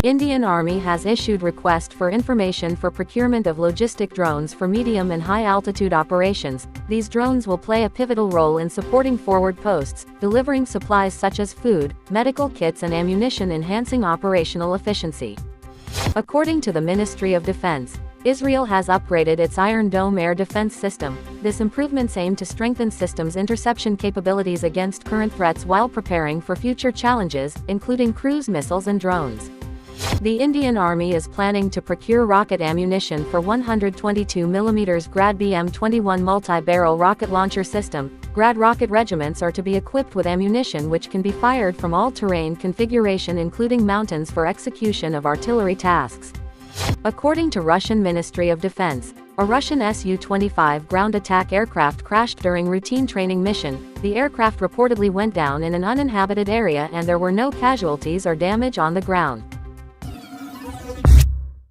Indian Army has issued request for information for procurement of logistic drones for medium and high-altitude operations. These drones will play a pivotal role in supporting forward posts, delivering supplies such as food, medical kits and ammunition, enhancing operational efficiency. According to the Ministry of Defense, Israel has upgraded its Iron Dome air defense system. This improvement's aim to strengthen systems interception capabilities against current threats while preparing for future challenges, including cruise missiles and drones. The Indian Army is planning to procure rocket ammunition for 122mm Grad BM-21 multi-barrel rocket launcher system. Grad rocket regiments are to be equipped with ammunition which can be fired from all-terrain configuration, including mountains, for execution of artillery tasks. According to Russian Ministry of Defense, a Russian Su-25 ground attack aircraft crashed during routine training mission. The aircraft reportedly went down in an uninhabited area and there were no casualties or damage on the ground.